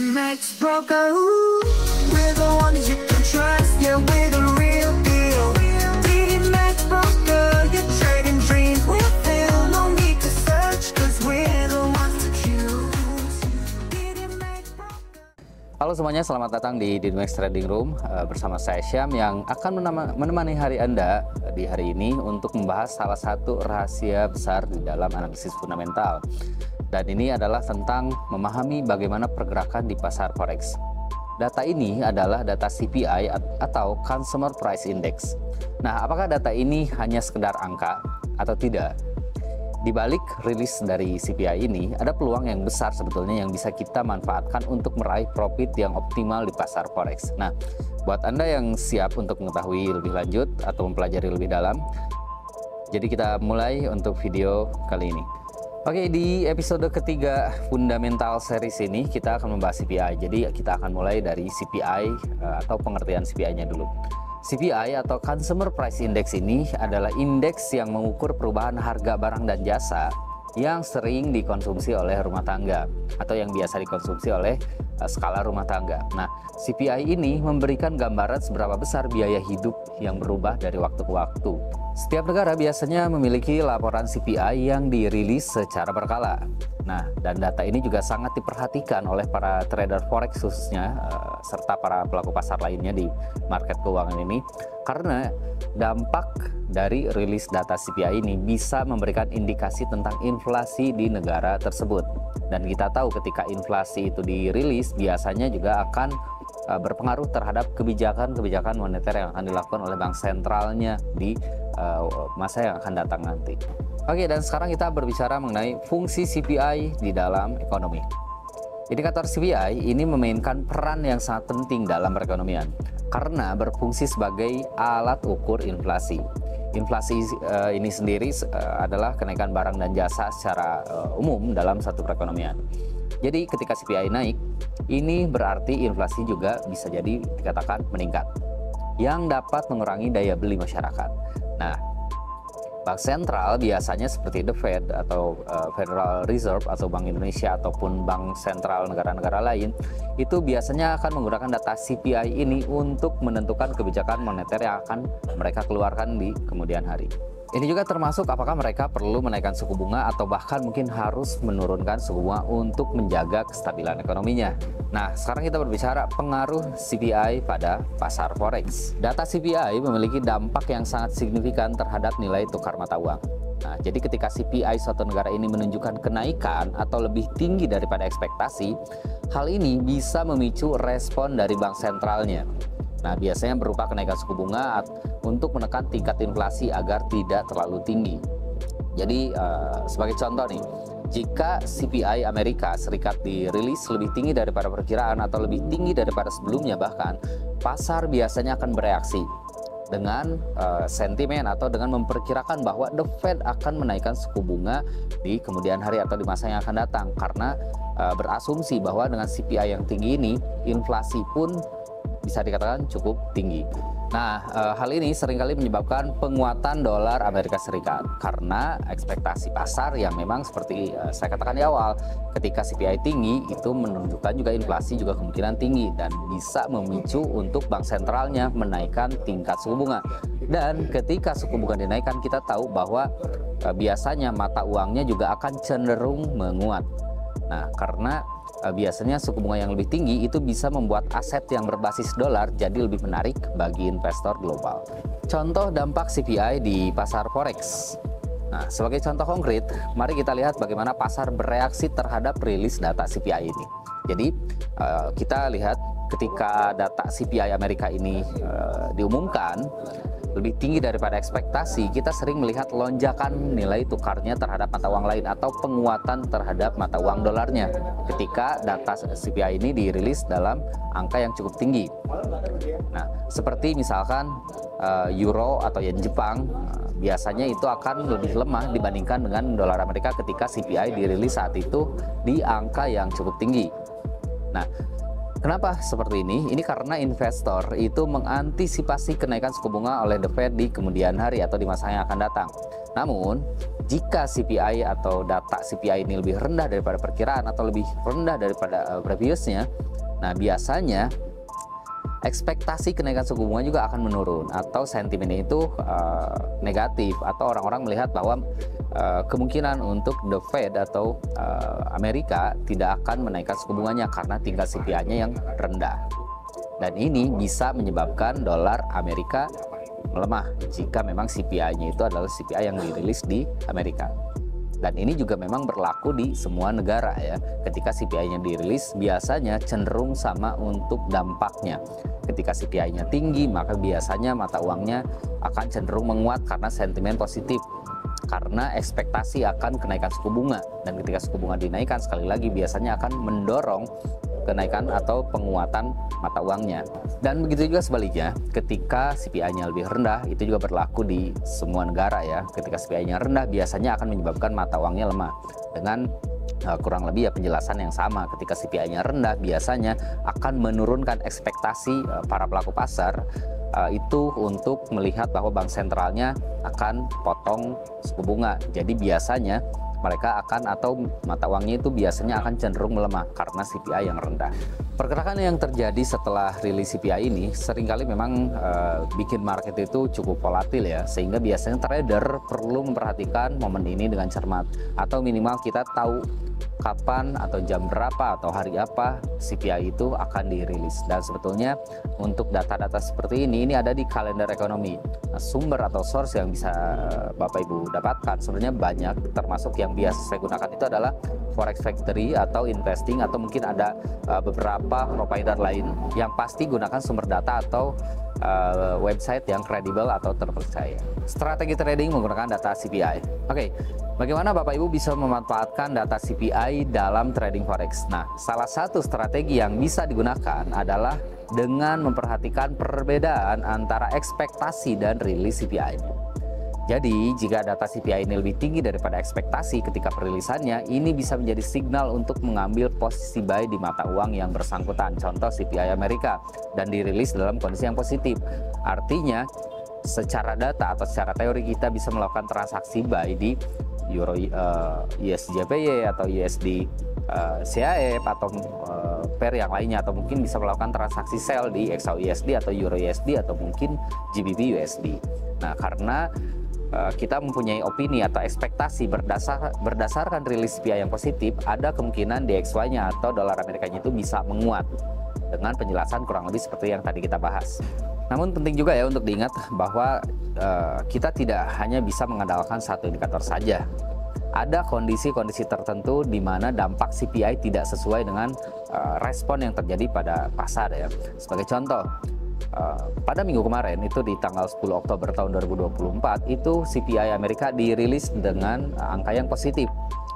Max Broker, we're the ones you can trust. Yeah, we're the real deal. Max Broker, your trading dreams will fill. No need to search, cause we're the ones to choose. Max Broker. Halo semuanya, selamat datang di Max Trading Room bersama saya Syam yang akan menemani hari Anda di hari ini untuk membahas salah satu rahasia besar di dalam analisis fundamental. Dan ini adalah tentang memahami bagaimana pergerakan di pasar forex. Data ini adalah data CPI atau Consumer Price Index. Nah, apakah data ini hanya sekedar angka atau tidak? Di balik rilis dari CPI ini, ada peluang yang besar sebetulnya yang bisa kita manfaatkan untuk meraih profit yang optimal di pasar forex. Nah, buat Anda yang siap untuk mengetahui lebih lanjut atau mempelajari lebih dalam, jadi kita mulai untuk video kali ini. Oke, di episode ketiga fundamental series ini kita akan membahas CPI. Jadi kita akan mulai dari CPI atau pengertian CPI-nya dulu. CPI atau Consumer Price Index ini adalah indeks yang mengukur perubahan harga barang dan jasa yang sering dikonsumsi oleh rumah tangga atau yang biasa dikonsumsi oleh skala rumah tangga. Nah, CPI ini memberikan gambaran seberapa besar biaya hidup yang berubah dari waktu ke waktu. Setiap negara biasanya memiliki laporan CPI yang dirilis secara berkala. Nah, dan data ini juga sangat diperhatikan oleh para trader forex khususnya serta para pelaku pasar lainnya di market keuangan ini, karena dampak dari rilis data CPI ini bisa memberikan indikasi tentang inflasi di negara tersebut. Dan kita tahu ketika inflasi itu dirilis biasanya juga akan berpengaruh terhadap kebijakan-kebijakan moneter yang akan dilakukan oleh bank sentralnya di masa yang akan datang nanti. Oke, dan sekarang kita berbicara mengenai fungsi CPI di dalam ekonomi. Indikator CPI ini memainkan peran yang sangat penting dalam perekonomian karena berfungsi sebagai alat ukur inflasi. Inflasi ini sendiri adalah kenaikan barang dan jasa secara umum dalam satu perekonomian. Jadi ketika CPI naik, ini berarti inflasi juga bisa jadi dikatakan meningkat, yang dapat mengurangi daya beli masyarakat. Nah, bank sentral biasanya seperti The Fed atau Federal Reserve atau Bank Indonesia ataupun bank sentral negara-negara lain itu biasanya akan menggunakan data CPI ini untuk menentukan kebijakan moneter yang akan mereka keluarkan di kemudian hari. Ini juga termasuk apakah mereka perlu menaikkan suku bunga atau bahkan mungkin harus menurunkan suku bunga untuk menjaga kestabilan ekonominya. Nah, sekarang kita berbicara pengaruh CPI pada pasar forex. Data CPI memiliki dampak yang sangat signifikan terhadap nilai tukar mata uang. Nah, jadi ketika CPI suatu negara ini menunjukkan kenaikan atau lebih tinggi daripada ekspektasi, hal ini bisa memicu respon dari bank sentralnya. Nah, biasanya berupa kenaikan suku bunga untuk menekan tingkat inflasi agar tidak terlalu tinggi. Jadi sebagai contoh nih, jika CPI Amerika Serikat dirilis lebih tinggi daripada perkiraan atau lebih tinggi daripada sebelumnya bahkan, pasar biasanya akan bereaksi dengan sentimen atau dengan memperkirakan bahwa The Fed akan menaikkan suku bunga di kemudian hari atau di masa yang akan datang, karena berasumsi bahwa dengan CPI yang tinggi ini, inflasi pun bisa dikatakan cukup tinggi. Nah, hal ini seringkali menyebabkan penguatan dolar Amerika Serikat karena ekspektasi pasar yang memang seperti saya katakan di awal, ketika CPI tinggi itu menunjukkan juga inflasi juga kemungkinan tinggi dan bisa memicu untuk bank sentralnya menaikkan tingkat suku bunga. Dan ketika suku bunga dinaikkan, kita tahu bahwa biasanya mata uangnya juga akan cenderung menguat. Nah, karena biasanya suku bunga yang lebih tinggi itu bisa membuat aset yang berbasis dolar jadi lebih menarik bagi investor global. Contoh dampak CPI di pasar forex. Nah, sebagai contoh konkret, mari kita lihat bagaimana pasar bereaksi terhadap rilis data CPI ini. Jadi, kita lihat ketika data CPI Amerika ini diumumkan lebih tinggi daripada ekspektasi, kita sering melihat lonjakan nilai tukarnya terhadap mata uang lain atau penguatan terhadap mata uang dolarnya ketika data CPI ini dirilis dalam angka yang cukup tinggi. Nah, seperti misalkan euro atau yen Jepang, biasanya itu akan lebih lemah dibandingkan dengan dolar Amerika ketika CPI dirilis saat itu di angka yang cukup tinggi. Nah, kenapa seperti ini? Ini karena investor itu mengantisipasi kenaikan suku bunga oleh The Fed di kemudian hari atau di masa yang akan datang. Namun, jika CPI atau data CPI ini lebih rendah daripada perkiraan atau lebih rendah daripada previousnya, Nah, biasanya ekspektasi kenaikan suku bunga juga akan menurun atau sentimennya itu negatif, atau orang-orang melihat bahwa kemungkinan untuk The Fed atau Amerika tidak akan menaikkan suku bunganya karena tingkat CPI-nya yang rendah. Dan ini bisa menyebabkan dolar Amerika melemah jika memang CPI-nya itu adalah CPI yang dirilis di Amerika. Dan ini juga memang berlaku di semua negara ya. Ketika CPI-nya dirilis, biasanya cenderung sama untuk dampaknya. Ketika CPI-nya tinggi, maka biasanya mata uangnya akan cenderung menguat karena sentimen positif, karena ekspektasi akan kenaikan suku bunga. Dan ketika suku bunga dinaikkan, sekali lagi biasanya akan mendorong kenaikan atau penguatan mata uangnya. Dan begitu juga sebaliknya, ketika CPI-nya lebih rendah, itu juga berlaku di semua negara ya. Ketika CPI-nya rendah, biasanya akan menyebabkan mata uangnya lemah. Dengan kurang lebih ya penjelasan yang sama, ketika CPI-nya rendah, biasanya akan menurunkan ekspektasi para pelaku pasar itu untuk melihat bahwa bank sentralnya akan potong suku bunga. Jadi biasanya mereka akan, atau mata uangnya itu biasanya akan cenderung melemah karena CPI yang rendah. Pergerakan yang terjadi setelah rilis CPI ini seringkali memang bikin market itu cukup volatil ya, sehingga biasanya trader perlu memperhatikan momen ini dengan cermat, atau minimal kita tahu kapan atau jam berapa atau hari apa CPI itu akan dirilis. Dan sebetulnya untuk data-data seperti ini ada di kalender ekonomi. Nah, sumber atau source yang bisa Bapak Ibu dapatkan sebenarnya banyak, termasuk yang biasa saya gunakan itu adalah Forex Factory atau Investing, atau mungkin ada beberapa provider lain. Yang pasti gunakan sumber data atau website yang kredibel atau terpercaya. Strategi trading menggunakan data CPI. Oke, bagaimana Bapak Ibu bisa memanfaatkan data CPI dalam trading forex? Nah, salah satu strategi yang bisa digunakan adalah dengan memperhatikan perbedaan antara ekspektasi dan rilis CPI. Jadi, jika data CPI ini lebih tinggi daripada ekspektasi ketika perilisannya, ini bisa menjadi signal untuk mengambil posisi buy di mata uang yang bersangkutan. Contoh CPI Amerika, dan dirilis dalam kondisi yang positif. Artinya, secara data atau secara teori kita bisa melakukan transaksi buy di Euro USD-JPY atau USD CHF atau pair yang lainnya, atau mungkin bisa melakukan transaksi sell di XAUUSD atau Euro USD atau mungkin GBP USD. Nah, karena kita mempunyai opini atau ekspektasi berdasarkan rilis CPI yang positif, ada kemungkinan DXY-nya atau dolar Amerikanya itu bisa menguat, dengan penjelasan kurang lebih seperti yang tadi kita bahas. Namun penting juga ya untuk diingat bahwa kita tidak hanya bisa mengandalkan satu indikator saja. Ada kondisi-kondisi tertentu di mana dampak CPI tidak sesuai dengan respon yang terjadi pada pasar ya. Sebagai contoh, pada minggu kemarin itu di tanggal 10 Oktober tahun 2024 itu CPI Amerika dirilis dengan angka yang positif.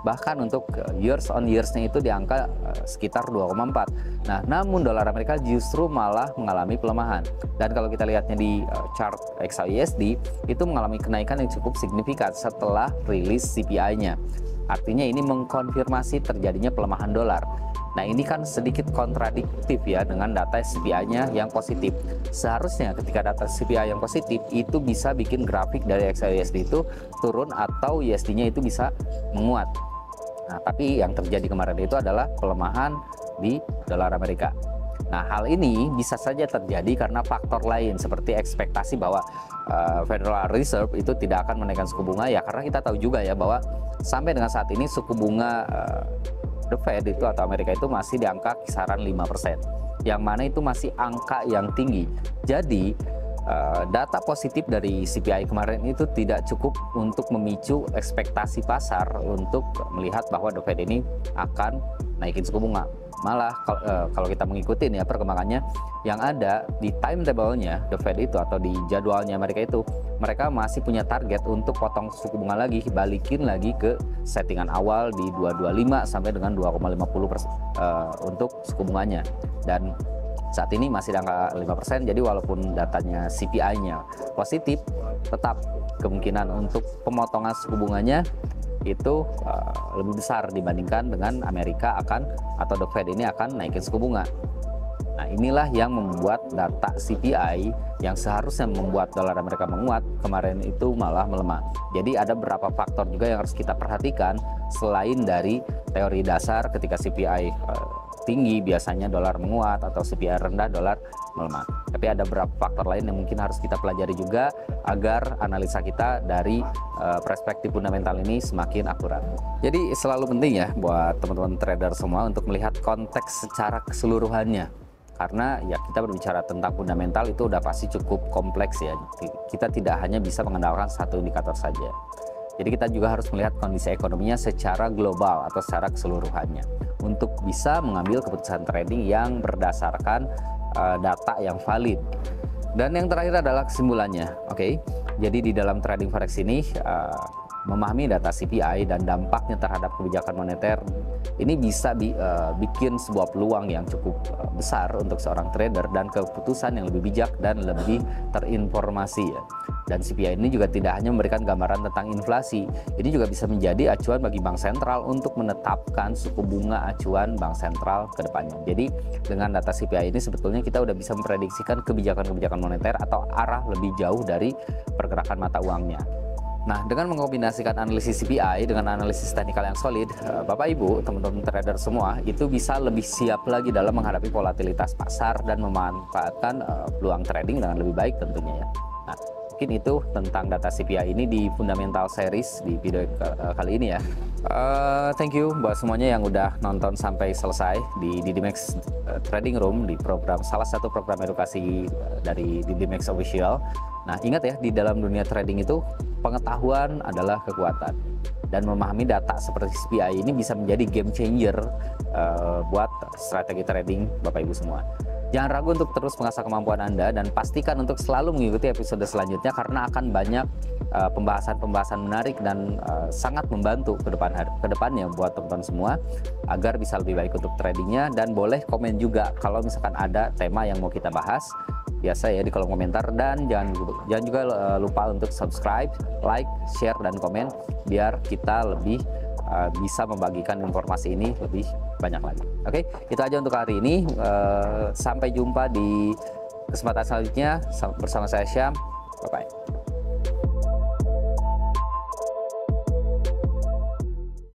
Bahkan untuk years on years-nya itu di angka sekitar 2,4. Nah, namun dolar Amerika justru malah mengalami pelemahan. Dan kalau kita lihatnya di chart XAUUSD itu mengalami kenaikan yang cukup signifikan setelah rilis CPI-nya. Artinya ini mengkonfirmasi terjadinya pelemahan dolar. Nah, ini kan sedikit kontradiktif ya dengan data CPI-nya yang positif. Seharusnya ketika data CPI yang positif itu bisa bikin grafik dari XAUUSD itu turun atau USD-nya itu bisa menguat. Nah, tapi yang terjadi kemarin itu adalah pelemahan di dolar Amerika. Nah, hal ini bisa saja terjadi karena faktor lain seperti ekspektasi bahwa Federal Reserve itu tidak akan menaikkan suku bunga ya, karena kita tahu juga ya bahwa sampai dengan saat ini suku bunga The Fed itu atau Amerika itu masih di angka kisaran 5%, yang mana itu masih angka yang tinggi. Jadi data positif dari CPI kemarin itu tidak cukup untuk memicu ekspektasi pasar untuk melihat bahwa The Fed ini akan naikin suku bunga. Malah kalau kita mengikuti ya perkembangannya yang ada di timetable-nya The Fed itu atau di jadwalnya Amerika itu, mereka masih punya target untuk potong suku bunga lagi, balikin lagi ke settingan awal di 2,25 sampai dengan 2,50% untuk suku bunganya. Dan saat ini masih di angka 5%, jadi walaupun datanya CPI-nya positif, tetap kemungkinan untuk pemotongan suku bunganya itu lebih besar dibandingkan dengan Amerika akan, atau The Fed ini akan naikin suku bunga. Nah, inilah yang membuat data CPI yang seharusnya membuat dolar Amerika menguat kemarin itu malah melemah. Jadi ada beberapa faktor juga yang harus kita perhatikan selain dari teori dasar ketika CPI tinggi biasanya dolar menguat, atau CPI rendah dolar melemah. Tapi ada beberapa faktor lain yang mungkin harus kita pelajari juga agar analisa kita dari perspektif fundamental ini semakin akurat. Jadi selalu penting ya buat teman-teman trader semua untuk melihat konteks secara keseluruhannya. Karena ya kita berbicara tentang fundamental itu udah pasti cukup kompleks ya. Kita tidak hanya bisa mengandalkan satu indikator saja. Jadi kita juga harus melihat kondisi ekonominya secara global atau secara keseluruhannya untuk bisa mengambil keputusan trading yang berdasarkan data yang valid. Dan yang terakhir adalah kesimpulannya. Oke. Jadi di dalam trading forex ini memahami data CPI dan dampaknya terhadap kebijakan moneter ini bisa bikin sebuah peluang yang cukup besar untuk seorang trader dan keputusan yang lebih bijak dan lebih terinformasi ya. Dan CPI ini juga tidak hanya memberikan gambaran tentang inflasi, ini juga bisa menjadi acuan bagi bank sentral untuk menetapkan suku bunga acuan bank sentral ke depannya. Jadi dengan data CPI ini sebetulnya kita udah bisa memprediksikan kebijakan-kebijakan moneter atau arah lebih jauh dari pergerakan mata uangnya. Nah, dengan mengkombinasikan analisis CPI dengan analisis teknikal yang solid, Bapak Ibu, teman-teman trader semua, itu bisa lebih siap lagi dalam menghadapi volatilitas pasar dan memanfaatkan peluang trading dengan lebih baik tentunya ya. Nah, mungkin itu tentang data CPI ini di Fundamental Series di video kali ini ya. Thank you buat semuanya yang udah nonton sampai selesai di Didimax Trading Room, di program salah satu program edukasi dari Didimax Official. Nah, ingat ya, di dalam dunia trading itu pengetahuan adalah kekuatan, dan memahami data seperti CPI ini bisa menjadi game changer buat strategi trading Bapak Ibu semua. Jangan ragu untuk terus mengasah kemampuan Anda dan pastikan untuk selalu mengikuti episode selanjutnya karena akan banyak pembahasan-pembahasan menarik dan sangat membantu ke depannya buat teman-teman semua agar bisa lebih baik untuk tradingnya. Dan boleh komen juga kalau misalkan ada tema yang mau kita bahas, biasa ya di kolom komentar. Dan jangan juga lupa untuk subscribe, like, share, dan komen biar kita lebih bisa membagikan informasi ini lebih banyak lagi. Oke, itu aja untuk hari ini. Sampai jumpa di kesempatan selanjutnya bersama saya Syam. Bye-bye.